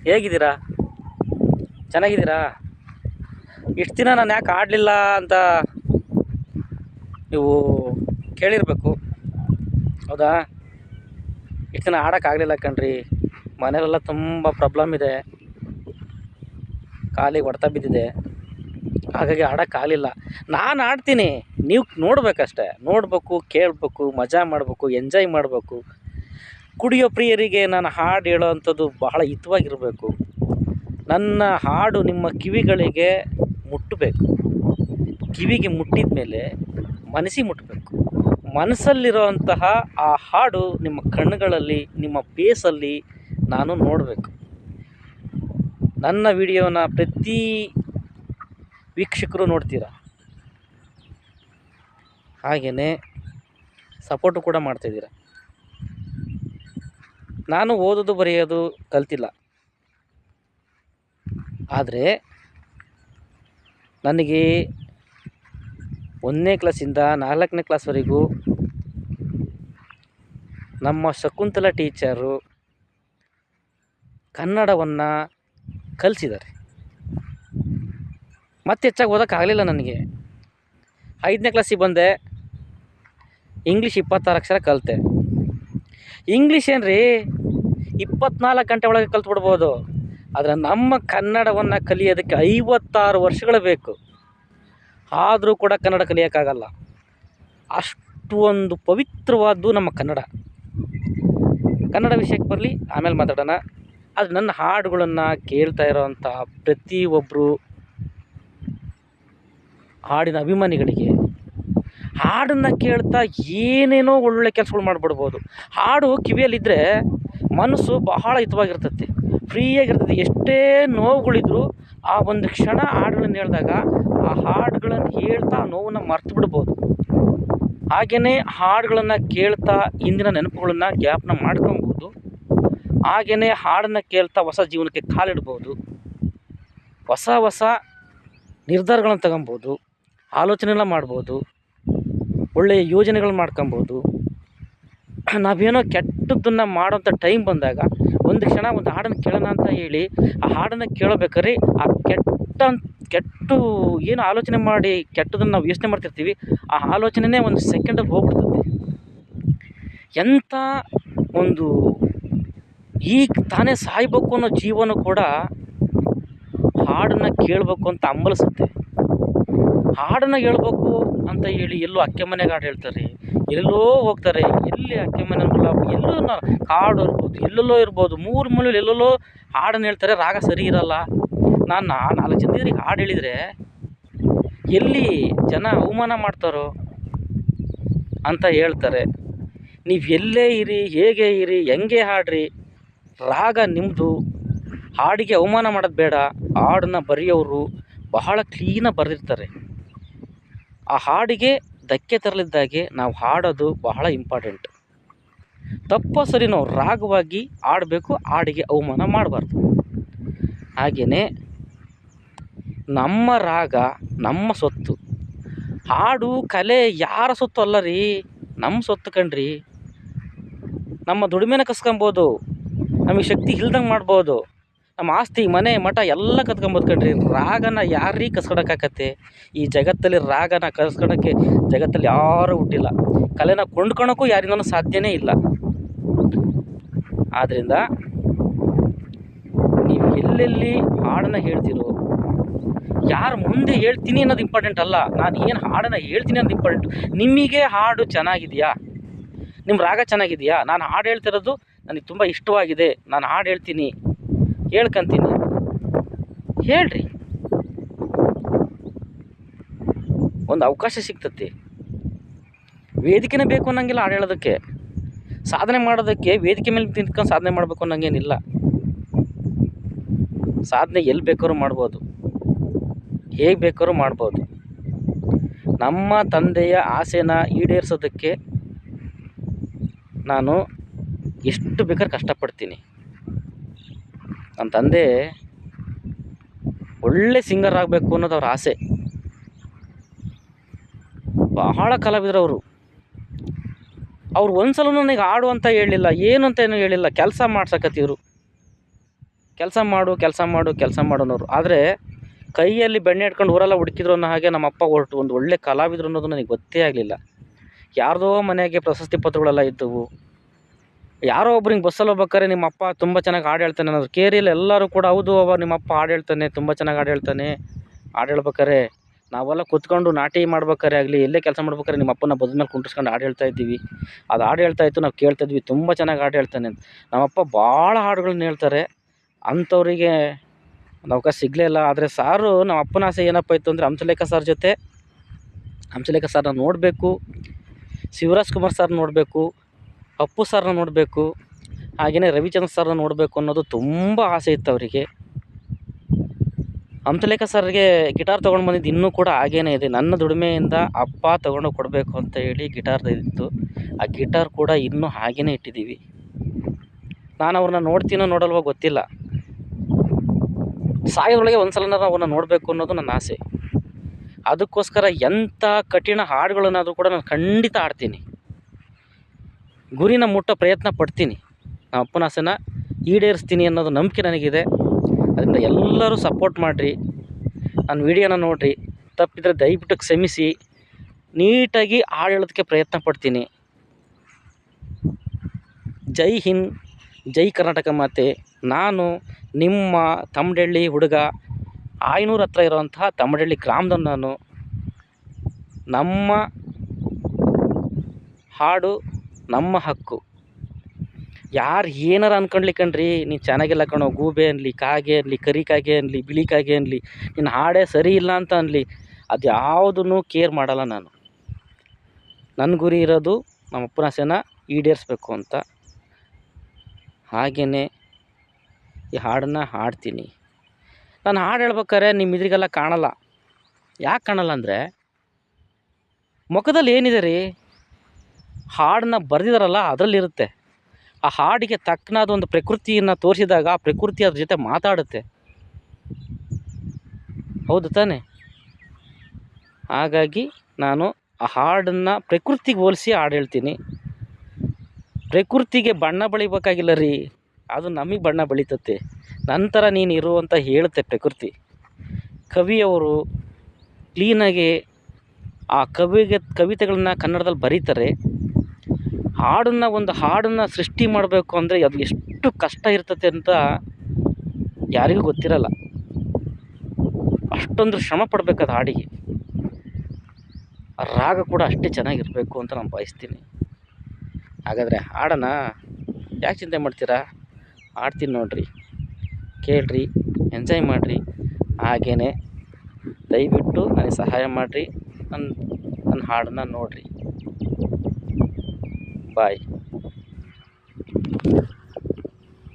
ಹೇಗಿದ್ದೀರಾ? ಚೆನ್ನಾಗಿದ್ದೀರಾ? ಇಷ್ಟು ದಿನ ನಾನು ಯಾಕೆ ಆಡಲಿಲ್ಲ ಅಂತ ನೀವು ಕೇಳಿರಬೇಕು, ಹೌದಾ? ಇಷ್ಟು ದಿನ ಆಡೋಕ್ಕಾಗಲಿಲ್ಲ ಕಣ್ರಿ. ಮನೆಯಲ್ಲೆಲ್ಲ ತುಂಬ ಪ್ರಾಬ್ಲಮ್ ಇದೆ, ಕಾಲಿಗೆ ಹೊಡೆತ ಬಿದ್ದಿದೆ, ಹಾಗಾಗಿ ಆಡೋಕ್ಕಾಗಲಿಲ್ಲ. ನಾನು ಆಡ್ತೀನಿ, ನೀವು ನೋಡಬೇಕಷ್ಟೆ. ನೋಡಬೇಕು, ಕೇಳಬೇಕು, ಮಜಾ ಮಾಡಬೇಕು, ಎಂಜಾಯ್ ಮಾಡಬೇಕು. ಕುಡಿಯೋ ಪ್ರಿಯರಿಗೆ ನಾನು ಹಾಡು ಹೇಳೋ ಅಂಥದ್ದು ಬಹಳ ಹಿತವಾಗಿರಬೇಕು. ನನ್ನ ಹಾಡು ನಿಮ್ಮ ಕಿವಿಗಳಿಗೆ ಮುಟ್ಟಬೇಕು. ಕಿವಿಗೆ ಮುಟ್ಟಿದ ಮೇಲೆ ಮನಸ್ಸಿಗೆ ಮುಟ್ಟಬೇಕು. ಮನಸ್ಸಲ್ಲಿರೋಂತಹ ಆ ಹಾಡು ನಿಮ್ಮ ಕಣ್ಣುಗಳಲ್ಲಿ, ನಿಮ್ಮ ಫೇಸಲ್ಲಿ ನಾನು ನೋಡಬೇಕು. ನನ್ನ ವಿಡಿಯೋನ ಪ್ರತಿ ವೀಕ್ಷಕರು ನೋಡ್ತೀರ, ಹಾಗೆಯೇ ಸಪೋರ್ಟು ಕೂಡ ಮಾಡ್ತಾಯಿದ್ದೀರ. ನಾನು ಓದೋದು ಬರೆಯೋದು ಕಲ್ತಿಲ್ಲ, ಆದರೆ ನನಗೆ 1ನೇ ಕ್ಲಾಸಿಂದ 4ನೇ ಕ್ಲಾಸ್ವರೆಗೂ ನಮ್ಮ ಶಕುಂತಲಾ ಟೀಚರು ಕನ್ನಡವನ್ನು ಕಲಿಸಿದ್ದಾರೆ. ಮತ್ತೆ ಹೆಚ್ಚಾಗಿ ಓದೋಕ್ಕಾಗಲಿಲ್ಲ ನನಗೆ. 5ನೇ ಕ್ಲಾಸಿಗೆ ಬಂದೆ, ಇಂಗ್ಲೀಷ್ 26 ಅಕ್ಷರ ಕಲಿತೆ. ಇಂಗ್ಲೀಷ್ ಏನ್ರಿ 24 ಗಂಟೆ ಒಳಗೆ ಕಲ್ತ್ಬಿಡ್ಬೋದು, ಆದರೆ ನಮ್ಮ ಕನ್ನಡವನ್ನು ಕಲಿಯೋದಕ್ಕೆ 56 ವರ್ಷಗಳು ಬೇಕು. ಆದರೂ ಕೂಡ ಕನ್ನಡ ಕಲಿಯೋಕ್ಕಾಗಲ್ಲ. ಅಷ್ಟು ಒಂದು ಪವಿತ್ರವಾದ್ದು ನಮ್ಮ ಕನ್ನಡ. ಕನ್ನಡ ವಿಷಯಕ್ಕೆ ಬರಲಿ, ಆಮೇಲೆ ಮಾತಾಡೋಣ. ಆದರೆ ನನ್ನ ಹಾಡುಗಳನ್ನು ಕೇಳ್ತಾ ಇರೋವಂಥ ಪ್ರತಿಯೊಬ್ಬರು ಹಾಡಿನ ಅಭಿಮಾನಿಗಳಿಗೆ, ಹಾಡನ್ನು ಕೇಳ್ತಾ ಏನೇನೋ ಒಳ್ಳೊಳ್ಳೆ ಕೆಲಸಗಳು ಮಾಡಿಬಿಡ್ಬೋದು. ಹಾಡು ಕಿವಿಯಲ್ಲಿದ್ದರೆ ಮನಸ್ಸು ಬಹಳ ಹಿತವಾಗಿರ್ತೈತಿ, ಫ್ರೀಯಾಗಿರ್ತೈತಿ. ಎಷ್ಟೇ ನೋವುಗಳಿದ್ರೂ ಆ ಒಂದು ಕ್ಷಣ ಹಾಡುಗಳನ್ನು ಹೇಳಿದಾಗ ಆ ಹಾಡುಗಳನ್ನು ಹೇಳ್ತಾ ನೋವನ್ನು ಮರ್ತು ಬಿಡ್ಬೋದು. ಹಾಗೆಯೇ ಹಾಡುಗಳನ್ನು ಕೇಳ್ತಾ ಹಿಂದಿನ ನೆನಪುಗಳನ್ನು ಜ್ಞಾಪನ ಮಾಡ್ಕೊಬೋದು. ಹಾಗೆಯೇ ಹಾಡನ್ನು ಕೇಳ್ತಾ ಹೊಸ ಜೀವನಕ್ಕೆ ಕಾಲಿಡ್ಬೋದು, ಹೊಸ ನಿರ್ಧಾರಗಳನ್ನು ತಗೊಬೋದು, ಆಲೋಚನೆಗಳನ್ನ ಮಾಡ್ಬೋದು, ಒಳ್ಳೆಯ ಯೋಜನೆಗಳು ಮಾಡ್ಕೊಬೋದು. ನಾವೇನೋ ಕೆಟ್ಟದ್ದನ್ನು ಮಾಡೋಂಥ ಟೈಮ್ ಬಂದಾಗ ಒಂದು ಕ್ಷಣ ಒಂದು ಹಾಡನ್ನು ಕೇಳೋಣ ಅಂತ ಹೇಳಿ ಆ ಹಾಡನ್ನು ಕೇಳಬೇಕಾದ್ರೆ ಆ ಕೆಟ್ಟು ಏನು ಆಲೋಚನೆ ಮಾಡಿ ಕೆಟ್ಟದನ್ನು ನಾವು ಯೋಚನೆ ಮಾಡ್ತಿರ್ತೀವಿ, ಆ ಆಲೋಚನೆಯೇ ಒಂದು ಸೆಕೆಂಡಲ್ಲಿ ಹೋಗ್ಬಿಡ್ತದೆ. ಎಂಥ ಒಂದು ಈಗ ತಾನೇ ಸಾಯ್ಬೇಕು ಅನ್ನೋ ಜೀವನ ಕೂಡ ಹಾಡನ್ನು ಕೇಳಬೇಕು ಅಂತ ಹಂಬಲಿಸುತ್ತೆ. ಹಾಡನ್ನು ಹೇಳ್ಬೇಕು ಅಂತ ಹೇಳಿ ಎಲ್ಲೋ ಅಕ್ಕೆ ಮನೆಗೆ ಹಾಡು ಹೇಳ್ತಾರೆ, ಎಲ್ಲೋ ಹೋಗ್ತಾರೆ. ಎಲ್ಲಿ ಅಕ್ಕೆ ಮನೆ ಎಲ್ಲೋ ಕಾಡು ಇರ್ಬೋದು, ಎಲ್ಲೆಲ್ಲೋ ಇರ್ಬೋದು, 3 ಮೂಲೆಯಲ್ಲಿ ಎಲ್ಲೆಲ್ಲೋ ಹಾಡನ್ನು ಹೇಳ್ತಾರೆ, ರಾಗ ಸರಿ ಇರಲ್ಲ. ನಾನು 4 ಜನರಿಗೆ ಹಾಡು ಹೇಳಿದರೆ ಎಲ್ಲಿ ಜನ ಅವಮಾನ ಮಾಡ್ತಾರೋ ಅಂತ ಹೇಳ್ತಾರೆ. ನೀವು ಎಲ್ಲೇ ಇರಿ, ಹೇಗೆ ಇರಿ, ಹೆಂಗೆ ಹಾಡ್ರಿ, ರಾಗ ನಿಮ್ಮದು. ಹಾಡಿಗೆ ಅವಮಾನ ಮಾಡೋದು ಬೇಡ. ಹಾಡನ್ನು ಬರೆಯೋರು ಬಹಳ ಕ್ಲೀನಾಗಿ ಬರೆದಿರ್ತಾರೆ. ಆ ಹಾಡಿಗೆ ಧಕ್ಕೆ ತರಲಿದ್ದಾಗೆ ನಾವು ಹಾಡೋದು ಬಹಳ ಇಂಪಾರ್ಟೆಂಟ್. ತಪ್ಪೋ ಸರಿನೋ ರಾಗವಾಗಿ ಆಡಬೇಕು, ಹಾಡಿಗೆ ಅವಮಾನ ಮಾಡಬಾರ್ದು. ಹಾಗೆಯೇ ನಮ್ಮ ರಾಗ ನಮ್ಮ ಸೊತ್ತು. ಹಾಡು ಕಲೆ ಯಾರ ಸೊತ್ತು ಅಲ್ಲ ರೀ, ನಮ್ಮ ಸೊತ್ತು ಕಣ್ರಿ. ನಮ್ಮ ದುಡಿಮೆನ ಕಸ್ಕೊಬೋದು, ನಮಗೆ ಶಕ್ತಿ ಇಲ್ದಂಗೆ ಮಾಡ್ಬೋದು, ನಮ್ಮ ಆಸ್ತಿ ಮನೆ ಮಠ ಎಲ್ಲ ಕತ್ಕೊಬೋದು ಕಣ್ರಿ. ರಾಗನ ಯಾರೀ ಕಸ್ಕೊಳಕ್ಕಾಗತ್ತೆ? ಈ ಜಗತ್ತಲ್ಲಿ ರಾಗನ ಕಸ್ಕೊಳಕ್ಕೆ ಜಗತ್ತಲ್ಲಿ ಯಾರೂ ಹುಟ್ಟಿಲ್ಲ. ಕಲೆನ ಕೊಂಡ್ಕೊಳಕ್ಕೂ ಯಾರಿಂದನೂ ಸಾಧ್ಯನೇ ಇಲ್ಲ. ಆದ್ದರಿಂದ ನೀವು ಎಲ್ಲೆಲ್ಲಿ ಹಾಡನ್ನು ಹೇಳ್ತೀರೋ, ಯಾರ ಮುಂದೆ ಹೇಳ್ತೀನಿ ಅನ್ನೋದು ಇಂಪಾರ್ಟೆಂಟ್ ಅಲ್ಲ, ನಾನು ಏನು ಹಾಡನ್ನು ಹೇಳ್ತೀನಿ ಅನ್ನೋದು ಇಂಪಾರ್ಟೆಂಟ್. ನಿಮಗೆ ಹಾಡು ಚೆನ್ನಾಗಿದೆಯಾ? ನಿಮ್ಮ ರಾಗ ಚೆನ್ನಾಗಿದೆಯಾ? ನಾನು ಹಾಡು ಹೇಳ್ತಿರೋದು ನನಗೆ ತುಂಬ ಇಷ್ಟವಾಗಿದೆ, ನಾನು ಹಾಡು ಹೇಳ್ತೀನಿ, ಹೇಳ್ಕೊಂತೀನಿ, ಹೇಳ್ರಿ. ಒಂದು ಅವಕಾಶ ಸಿಗ್ತತಿ. ವೇದಿಕೆನೇ ಬೇಕು ಅನ್ನೋಂಗಿಲ್ಲ ಹಾಡು ಹೇಳೋದಕ್ಕೆ. ಸಾಧನೆ ಮಾಡೋದಕ್ಕೆ ವೇದಿಕೆ ಮೇಲೆ ನಿಂತ್ಕೊಂಡು ಸಾಧನೆ ಮಾಡಬೇಕು ಅನ್ನೋಂಗೇನಿಲ್ಲ. ಸಾಧನೆ ಎಲ್ಲಿ ಬೇಕಾದ್ರೂ ಮಾಡ್ಬೋದು, ಹೇಗೆ ಬೇಕಾದ್ರೂ ಮಾಡ್ಬೋದು. ನಮ್ಮ ತಂದೆಯ ಆಸೆನ ಈಡೇರಿಸೋದಕ್ಕೆ ನಾನು ಎಷ್ಟು ಬೇಕಾದ್ರೂ ಕಷ್ಟಪಡ್ತೀನಿ. ನನ್ನ ತಂದೆ ಒಳ್ಳೆ ಸಿಂಗರ್ ಆಗಬೇಕು ಅನ್ನೋದು ಅವ್ರ ಆಸೆ. ಬಹಳ ಕಲಾವಿದರು ಅವ್ರು ಒಂದು ಸಲ ನನಗೆ ಹಾಡು ಅಂತ ಹೇಳಲಿಲ್ಲ, ಏನು ಅಂತ ಏನೂ ಹೇಳಿಲ್ಲ, ಕೆಲಸ ಮಾಡ್ಸಕತ್ತಿದ್ರು. ಕೆಲಸ ಮಾಡು ಕೆಲಸ ಮಾಡು ಕೆಲಸ ಮಾಡು ಅನ್ನೋರು. ಆದರೆ ಕೈಯಲ್ಲಿ ಬೆಣ್ಣೆ ಇಟ್ಕೊಂಡು ಊರೆಲ್ಲ ಹುಡುಕಿದ್ರು ಅನ್ನೋ ಹಾಗೆ ನಮ್ಮಪ್ಪ ಹೊರಟು ಒಂದು ಒಳ್ಳೆ ಕಲಾವಿದರು ಅನ್ನೋದು ನನಗೆ ಗೊತ್ತೇ ಆಗಲಿಲ್ಲ. ಯಾರ್ದೋ ಮನೆಗೆ ಪ್ರಶಸ್ತಿ ಪತ್ರಗಳೆಲ್ಲ ಇದ್ದವು. ಯಾರೋ ಒಬ್ರು ಹಿಂಗೆ ಬಸ್ಸಲ್ಲಿ ಹೋಗ್ಬೇಕಾದ್ರೆ ನಿಮ್ಮಪ್ಪ ತುಂಬ ಚೆನ್ನಾಗಿ ಹಾಡು ಹೇಳ್ತಾನೆ ಅನ್ನೋದು. ಕೇರಿಯಲ್ಲಿ ಎಲ್ಲರೂ ಕೂಡ ಹೌದು ನಿಮ್ಮಪ್ಪ ಹಾಡು ಹೇಳ್ತಾನೆ, ತುಂಬ ಚೆನ್ನಾಗಿ ಹಾಡು ಹೇಳ್ತಾನೆ. ಹಾಡು ಹೇಳ್ಬೇಕಾರೆ ನಾವೆಲ್ಲ ಕೂತ್ಕೊಂಡು ನಾಟಿ ಮಾಡ್ಬೇಕಾರೆ ಆಗಲಿ, ಎಲ್ಲೇ ಕೆಲಸ ಮಾಡ್ಬೇಕಾರೆ ನಿಮ್ಮ ಅಪ್ಪನ ಬದುದ ಮೇಲೆ ಕುಂಡ್ರಿಸ್ಕೊಂಡು ಹಾಡು ಹೇಳ್ತಾ ಇದ್ದೀವಿ. ಅದು ಹಾಡು ಹೇಳ್ತಾ ಇತ್ತು, ನಾವು ಕೇಳ್ತಾ ಇದ್ವಿ, ತುಂಬ ಚೆನ್ನಾಗಿ ಹಾಡು ಹೇಳ್ತಾನೆ ಅಂತ. ನಮ್ಮಪ್ಪ ಭಾಳ ಹಾಡುಗಳನ್ನ ಹೇಳ್ತಾರೆ. ಅಂಥವರಿಗೆ ಒಂದು ಅವಕಾಶ ಸಿಗಲೇ ಇಲ್ಲ. ಆದರೆ ಸಾರು ನಮ್ಮ ಅಪ್ಪನ ಆಸೆ ಏನಪ್ಪ ಇತ್ತು ಅಂದರೆ ಹಂಸಲೇಖ ಸರ್ನ ನೋಡಬೇಕು, ಶಿವರಾಜ್ ಕುಮಾರ್ ಸರ್ನ ನೋಡಬೇಕು, ಅಪ್ಪು ಸರ್ನ ನೋಡಬೇಕು, ಹಾಗೆಯೇ ರವಿಚಂದ್ರ ಸರ್ನ ನೋಡಬೇಕು ಅನ್ನೋದು ತುಂಬ ಆಸೆ ಇತ್ತು ಅವರಿಗೆ. ಹಂಸಲೇಖ ಸರ್ಗೆ ಗಿಟಾರ್ ತೊಗೊಂಡು ಬಂದಿದ್ದು ಇನ್ನೂ ಕೂಡ ಹಾಗೇ ಇದೆ. ನನ್ನ ದುಡಿಮೆಯಿಂದ ಅಪ್ಪ ತೊಗೊಂಡು ಕೊಡಬೇಕು ಅಂತ ಹೇಳಿ ಗಿಟಾರ್ ಇತ್ತು. ಆ ಗಿಟಾರ್ ಕೂಡ ಇನ್ನೂ ಹಾಗೇ ಇಟ್ಟಿದ್ದೀವಿ. ನಾನು ಅವ್ರನ್ನ ನೋಡ್ತೀನೋ ನೋಡಲ್ವೋ ಗೊತ್ತಿಲ್ಲ. ಸಾಯೋದ್ರೊಳಗೆ ಒಂದು ಸಲನಾದ್ರೂ ಅವ್ರನ್ನ ನೋಡಬೇಕು ಅನ್ನೋದು ನನ್ನ ಆಸೆ. ಅದಕ್ಕೋಸ್ಕರ ಎಂಥ ಕಠಿಣ ಹಾಡುಗಳನ್ನಾದರೂ ಕೂಡ ನಾನು ಖಂಡಿತ ಹಾಡ್ತೀನಿ. ಗುರಿನ ಮುಟ್ಟೋ ಪ್ರಯತ್ನ ಪಡ್ತೀನಿ. ನಮ್ಮ ಅಪ್ಪನ ಆಸೆನ ಈಡೇರಿಸ್ತೀನಿ ಅನ್ನೋದು ನಂಬಿಕೆ ನನಗಿದೆ. ಅದರಿಂದ ಎಲ್ಲರೂ ಸಪೋರ್ಟ್ ಮಾಡಿರಿ, ನನ್ನ ವೀಡಿಯೋನ ನೋಡಿರಿ. ತಪ್ಪಿದರೆ ದಯವಿಟ್ಟು ಕ್ಷಮಿಸಿ. ನೀಟಾಗಿ ಹಾಡು ಹೇಳೋದಕ್ಕೆ ಪ್ರಯತ್ನ ಪಡ್ತೀನಿ. ಜೈ ಹಿಂದ್, ಜೈ ಕರ್ನಾಟಕ ಮಾತೆ. ನಾನು ನಿಮ್ಮ ತಮ್ಮಡಳ್ಳಿ ಹುಡುಗ, ಆಯನೂರು ಹತ್ರ ಇರೋವಂತಹ ತಮ್ಮಡಳ್ಳಿ ಗ್ರಾಮದವನು ನಾನು. ನಮ್ಮ ಹಾಡು ನಮ್ಮ ಹಕ್ಕು. ಯಾರು ಏನಾರ ಅಂದ್ಕೊಂಡ್ಲಿಕ್ಕಣ್ರಿ, ನೀನು ಚೆನ್ನಾಗಿಲ್ಲ ಕಣೋ, ಗೂಬೆ ಅನ್ನಲಿ, ಕಾಗೆ ಅನ್ನಲಿ, ಕರಿ ಕಾಗೆ ಅನ್ನಲಿ, ಬಿಳಿ ಕಾಗೆ ಅನ್ನಲಿ, ನಿನ್ನ ಹಾಡೇ ಸರಿ ಇಲ್ಲ ಅಂತ ಅನ್ನಲಿ, ಅದು ಯಾವುದನ್ನು ಕೇರ್ ಮಾಡಲ್ಲ ನಾನು. ನನ್ನ ಗುರಿ ಇರೋದು ನಮ್ಮ ಅಪ್ಪನ ಆಸೆನ ಈಡೇರಿಸ್ಬೇಕು ಅಂತ. ಹಾಗೆಯೇ ಈ ಹಾಡನ್ನು ಹಾಡ್ತೀನಿ. ನಾನು ಹಾಡು ಹೇಳ್ಬೇಕಾರೆ ನಿಮ್ಮ ಇದ್ರಿಗೆಲ್ಲ ಕಾಣಲ್ಲ. ಯಾಕೆ ಕಾಣಲ್ಲ ಅಂದರೆ ಮುಖದಲ್ಲಿ ಏನಿದೆ ರೀ, ಹಾಡನ್ನ ಬರೆದಿದ್ದಾರಲ್ಲ ಅದರಲ್ಲಿರುತ್ತೆ. ಆ ಹಾಡಿಗೆ ತಕ್ಕನಾದ ಒಂದು ಪ್ರಕೃತಿಯನ್ನು ತೋರಿಸಿದಾಗ ಆ ಪ್ರಕೃತಿ ಅದ್ರ ಜೊತೆ ಮಾತಾಡುತ್ತೆ. ಹೌದು ತಾನೆ? ಹಾಗಾಗಿ ನಾನು ಆ ಹಾಡನ್ನು ಪ್ರಕೃತಿಗೆ ಹೋಲಿಸಿ ಹಾಡು ಹೇಳ್ತೀನಿ. ಪ್ರಕೃತಿಗೆ ಬಣ್ಣ ಬಳಿಬೇಕಾಗಿಲ್ಲ ರೀ, ಅದು ನಮಗೆ ಬಣ್ಣ ಬಳಿತತ್ತೆ. ನಂತರ ನೀನು ಇರು ಅಂತ ಹೇಳುತ್ತೆ ಪ್ರಕೃತಿ. ಕವಿಯವರು ಕ್ಲೀನಾಗಿ ಆ ಕವಿತೆಗಳನ್ನ ಕನ್ನಡದಲ್ಲಿ ಬರೀತಾರೆ. ಒಂದು ಹಾಡನ್ನು ಸೃಷ್ಟಿ ಮಾಡಬೇಕು ಅಂದರೆ ಅದು ಎಷ್ಟು ಕಷ್ಟ ಇರ್ತದೆ ಅಂತ ಯಾರಿಗೂ ಗೊತ್ತಿರಲ್ಲ. ಅಷ್ಟೊಂದು ಶ್ರಮ ಪಡಬೇಕಾದ ಹಾಡಿಗೆ. ರಾಗ ಕೂಡ ಅಷ್ಟೇ ಚೆನ್ನಾಗಿರಬೇಕು ಅಂತ ನಾನು ಬಯಸ್ತೀನಿ. ಹಾಗಾದರೆ ಹಾಡೋಣ, ಯಾಕೆ ಚಿಂತೆ ಮಾಡ್ತೀರಾ? ಹಾಡ್ತೀನಿ ನೋಡಿರಿ, ಕೇಳಿರಿ, ಎಂಜಾಯ್ ಮಾಡಿರಿ. ಹಾಗೆಯೇ ದಯವಿಟ್ಟು ನನಗೆ ಸಹಾಯ ಮಾಡಿರಿ, ನನ್ನ ಹಾಡನ್ನು ನೋಡಿರಿ. ಬಾಯ್.